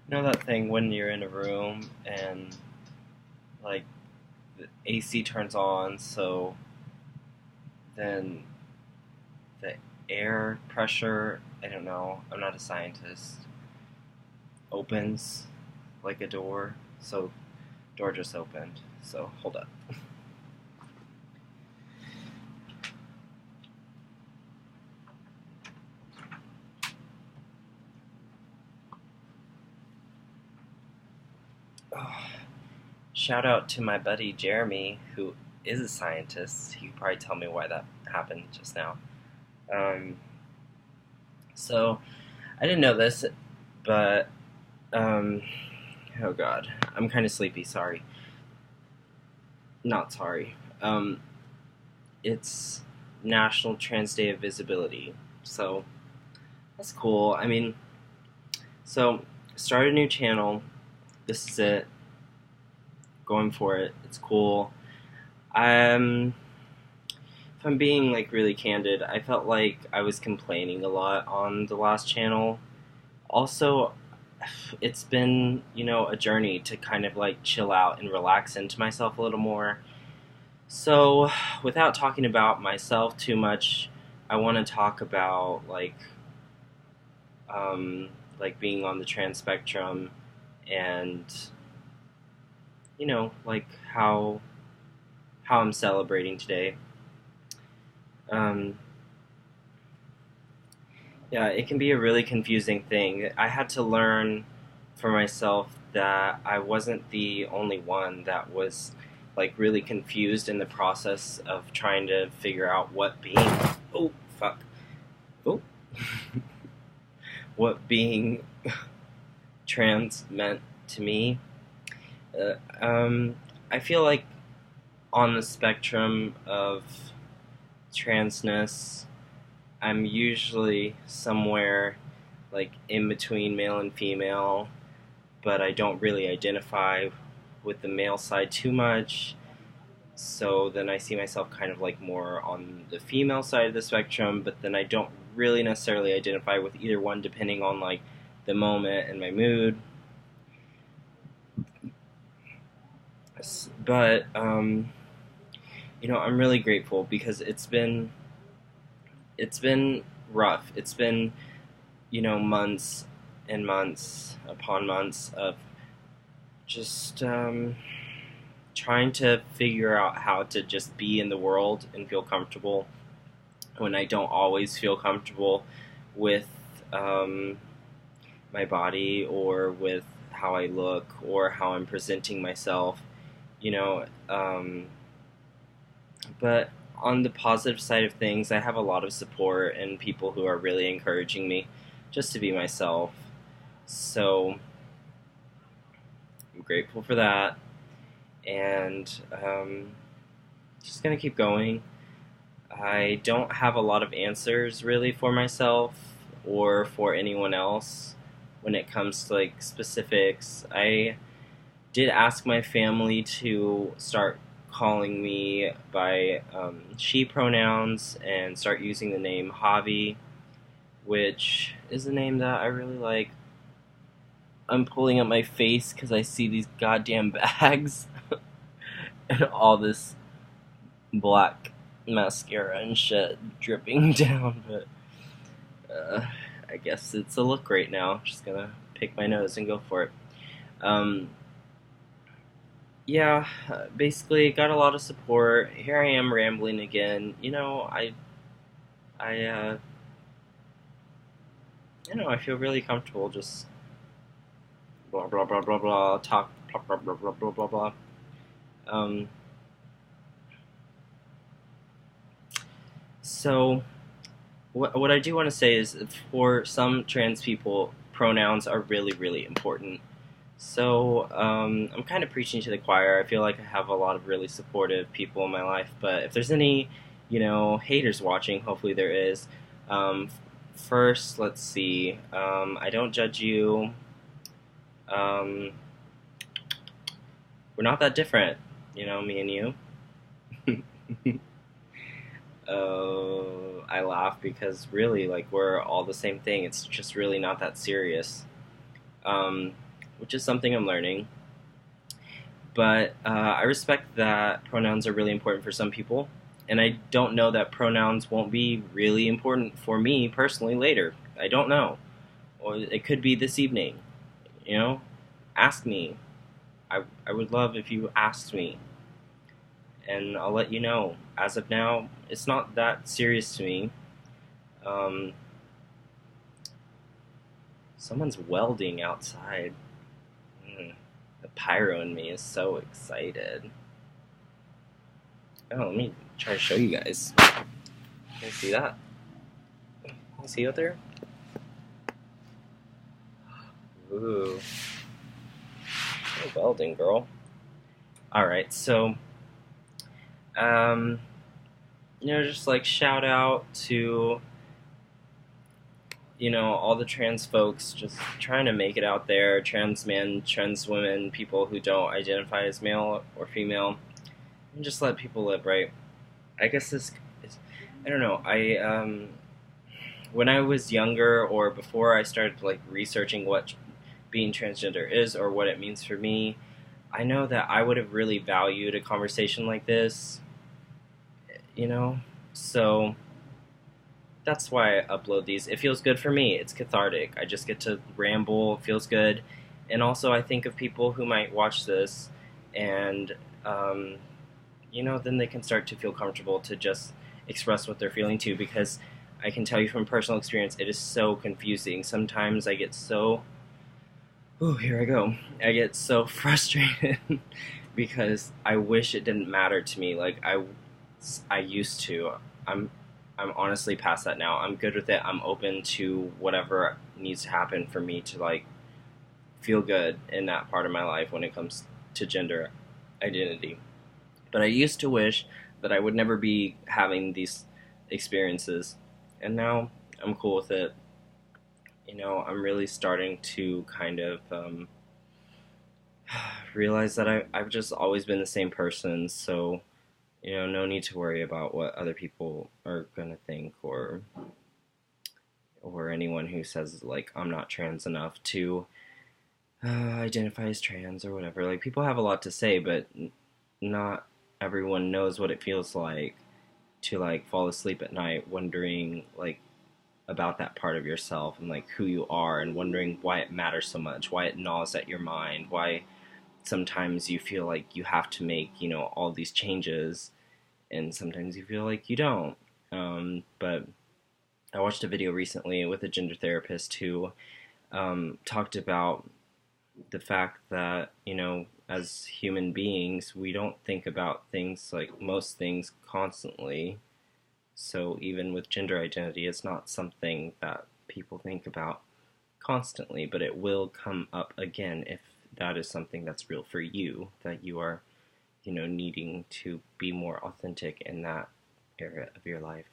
You know that thing when you're in a room and like the AC turns on, so then the air pressure, I don't know, I'm not a scientist, opens like a door. So door just opened. So hold up. Oh, shout out to my buddy Jeremy, who is a scientist. He could probably tell me why that happened just now. Um, so I didn't know this, but um, oh god, I'm kind of sleepy. Sorry, not sorry. Um, it's National Trans Day of Visibility, so that's cool. I mean, so start a new channel. This is it. Going for it. It's cool. Um, if I'm being like really candid, I felt like I was complaining a lot on the last channel. Also, it's been, a journey to kind of like chill out and relax into myself a little more. So, without talking about myself too much, I want to talk about um, like being on the trans spectrum and like how I'm celebrating today. Um, yeah, it can be a really confusing thing. I had to learn for myself that I wasn't the only one that was like really confused in the process of trying to figure out what being oh fuck oh what being trans meant to me. Uh, um, I feel like on the spectrum of transness, I'm usually somewhere like in between male and female, but I don't really identify with the male side too much. So then I see myself kind of like more on the female side of the spectrum, but then I don't really necessarily identify with either one depending on like the moment and my mood. But I'm really grateful because it's been rough. It's been months and months upon months of just trying to figure out how to just be in the world and feel comfortable when I don't always feel comfortable with um, my body or with how I look or how I'm presenting myself, you know. But on the positive side of things, I have a lot of support and people who are really encouraging me just to be myself. So I'm grateful for that, and just gonna keep going. I don't have a lot of answers really for myself or for anyone else when it comes to like specifics. I did ask my family to start calling me by she pronouns and start using the name Javi, which is a name that I really like. I'm pulling up my face because I see these goddamn bags and all this black mascara and shit dripping down, but I guess it's a look right now. Just gonna pick my nose and go for it. Um, yeah, basically got a lot of support. Here I am rambling again. I, I feel really comfortable just blah blah blah blah blah talk blah blah blah blah blah blah blah. Um, so what I do want to say is for some trans people, pronouns are really really important. So I'm kind of preaching to the choir. I feel like I have a lot of really supportive people in my life, but if there's any, haters watching, hopefully there is. Um, First, let's see. I don't judge you. Um, we're not that different, me and you. I laugh because really, like, we're all the same thing. It's just really not that serious. Um, which is something I'm learning. But I respect that pronouns are really important for some people, and I don't know that pronouns won't be really important for me personally later. I don't know, or it could be this evening. You know, ask me. I would love if you asked me, and I'll let you know. As of now, it's not that serious to me. Um, Someone's welding outside. The pyro in me is so excited. Oh, let me try to show you guys. Can you see that? Can you see out there? Ooh. Oh, welding, girl. Alright, so, um, just like shout out to, all the trans folks just trying to make it out there, trans men, trans women, people who don't identify as male or female, and just let people live, right? I guess this is, I don't know, when I was younger or before I started like researching what being transgender is or what it means for me, I know that I would have really valued a conversation like this, you know? So that's why I upload these. It feels good for me. It's cathartic. I just get to ramble. It feels good. And also, I think of people who might watch this and, um, then they can start to feel comfortable to just express what they're feeling too, because I can tell you from personal experience, it is so confusing. Sometimes I get so, here I go. I get so frustrated because I wish it didn't matter to me like I used to. I'm I'm honestly past that now. I'm good with it. I'm open to whatever needs to happen for me to like feel good in that part of my life when it comes to gender identity. But I used to wish that I would never be having these experiences, and now I'm cool with it. I'm really starting to kind of realize that I've just always been the same person, so no need to worry about what other people are gonna think, or anyone who says like I'm not trans enough to identify as trans or whatever. Like people have a lot to say, but not everyone knows what it feels like to like fall asleep at night wondering like about that part of yourself and like who you are and wondering why it matters so much, why it gnaws at your mind, why sometimes you feel like you have to make, all these changes and sometimes you feel like you don't. But I watched a video recently with a gender therapist who talked about the fact that, as human beings, we don't think about things like most things constantly. So even with gender identity, it's not something that people think about constantly, but it will come up again if that is something that's real for you, that you are, needing to be more authentic in that area of your life.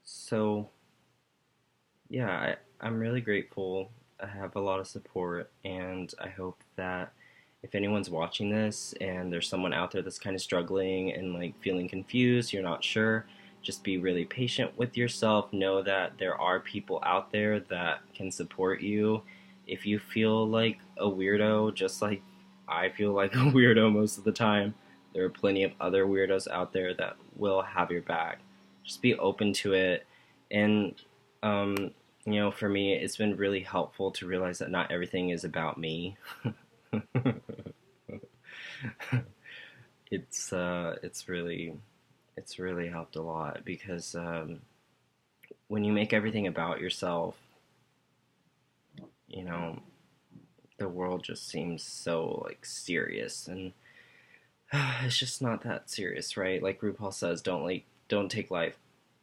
So, yeah, I'm really grateful. I have a lot of support, and I hope that if anyone's watching this and there's someone out there that's kind of struggling and like feeling confused, you're not sure, just be really patient with yourself. Know that there are people out there that can support you. If you feel like a weirdo, just like I feel like a weirdo most of the time, there are plenty of other weirdos out there that will have your back. Just be open to it. And, for me, it's been really helpful to realize that not everything is about me. It's really helped a lot because when you make everything about yourself, you know, the world just seems so like serious, and it's just not that serious, right? Like RuPaul says, don't take life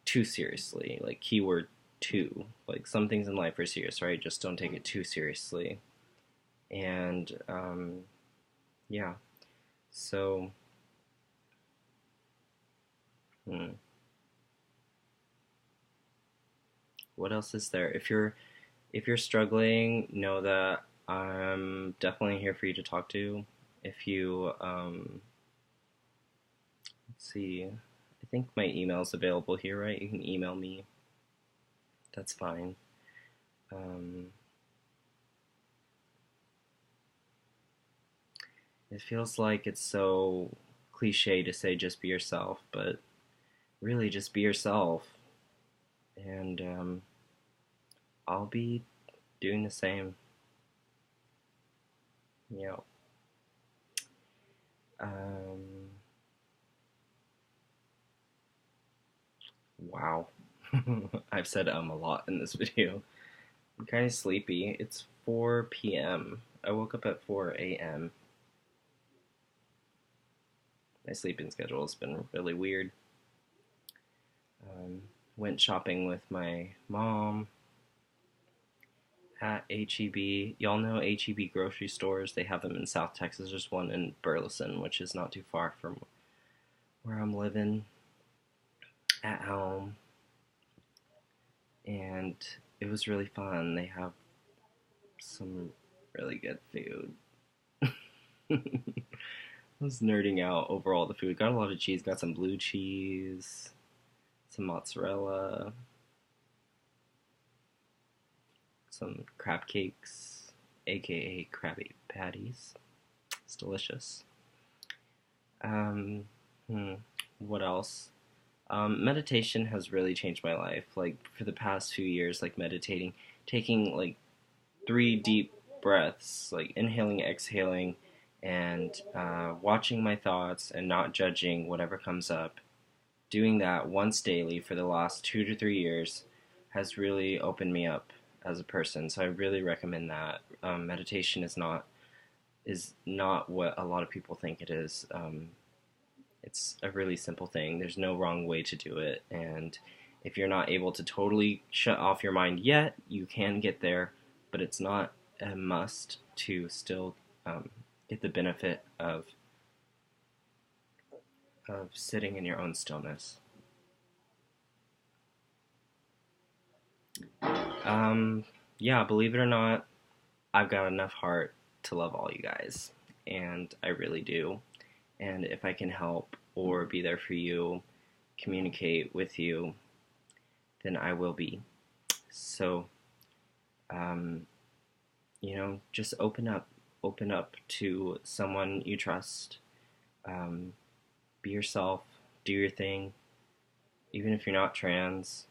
too seriously. Like keyword too. Like some things in life are serious, right? Just don't take it too seriously. And yeah, so hmm, what else is there? If you're struggling, know that I'm definitely here for you to talk to. If you let's see, I think my email's available here, right? You can email me. That's fine. Um, it feels like it's so cliche to say just be yourself, but really just be yourself. And I'll be doing the same. You know, um, wow. I've said a lot in this video. I'm kind of sleepy. It's 4 p.m. I woke up at 4 a.m. My sleeping schedule has been really weird. Went shopping with my mom at HEB. Y'all know HEB grocery stores. They have them in South Texas. There's one in Burleson, which is not too far from where I'm living at home. And it was really fun. They have some really good food. I was nerding out over all the food. Got a lot of cheese. Got some blue cheese, some mozzarella, some crab cakes, aka Krabby Patties. It's delicious. Um, hmm, what else? Meditation has really changed my life. Like for the past few years, like meditating, taking like 3 deep breaths, like inhaling, exhaling, and watching my thoughts and not judging whatever comes up. Doing that once daily for the last 2 to 3 years has really opened me up as a person. So I really recommend that. Meditation is not what a lot of people think it is. It's a really simple thing. There's no wrong way to do it, and if you're not able to totally shut off your mind yet, you can get there, but it's not a must to still get the benefit of sitting in your own stillness. Um, yeah, believe it or not, I've got enough heart to love all you guys, and I really do. And if I can help or be there for you, communicate with you, then I will be. So, um, just open up to someone you trust. Um, be yourself, do your thing, even if you're not trans.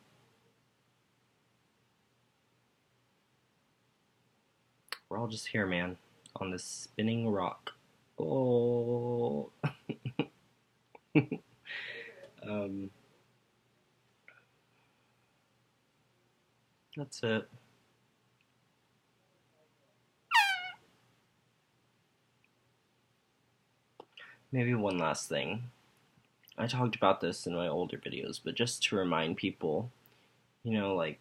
We're all just here, man, on this spinning rock. Oh, um, that's it. Maybe one last thing. I talked about this in my older videos, but just to remind people, like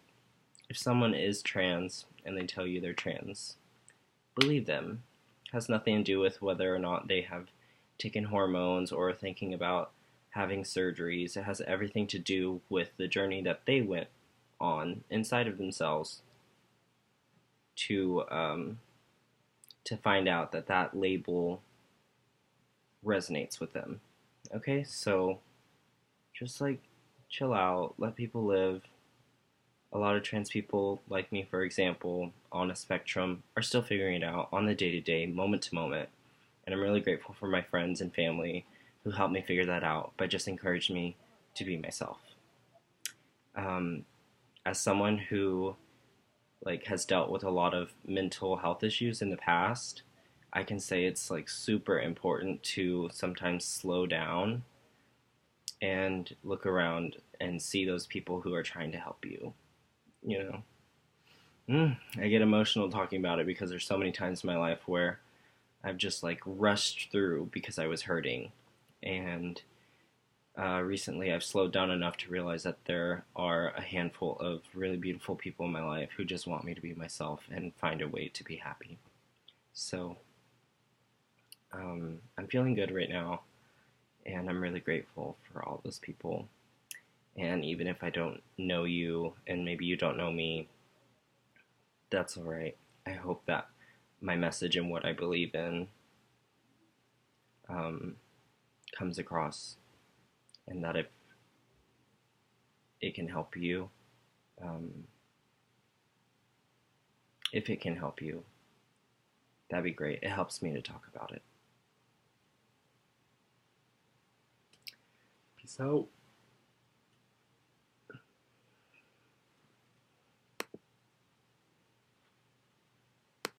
if someone is trans and they tell you they're trans, believe them. It has nothing to do with whether or not they have taken hormones or thinking about having surgeries. It has everything to do with the journey that they went on inside of themselves to find out that that label resonates with them. Okay, so just like chill out, let people live. A lot of trans people, like me, for example, on a spectrum, are still figuring it out on the day to day, moment to moment. And I'm really grateful for my friends and family who helped me figure that out by just encouraging me to be myself. Um, as someone who has dealt with a lot of mental health issues in the past, I can say it's super important to sometimes slow down and look around and see those people who are trying to help you. You know, I get emotional talking about it because there's so many times in my life where I've just rushed through because I was hurting, and recently I've slowed down enough to realize that there are a handful of really beautiful people in my life who just want me to be myself and find a way to be happy. So I'm feeling good right now, and I'm really grateful for all those people. And even if I don't know you, and maybe you don't know me, that's all right. I hope that my message and what I believe in um, comes across, and that if it can help you, um, If it can help you, that'd be great. It helps me to talk about it. Peace out.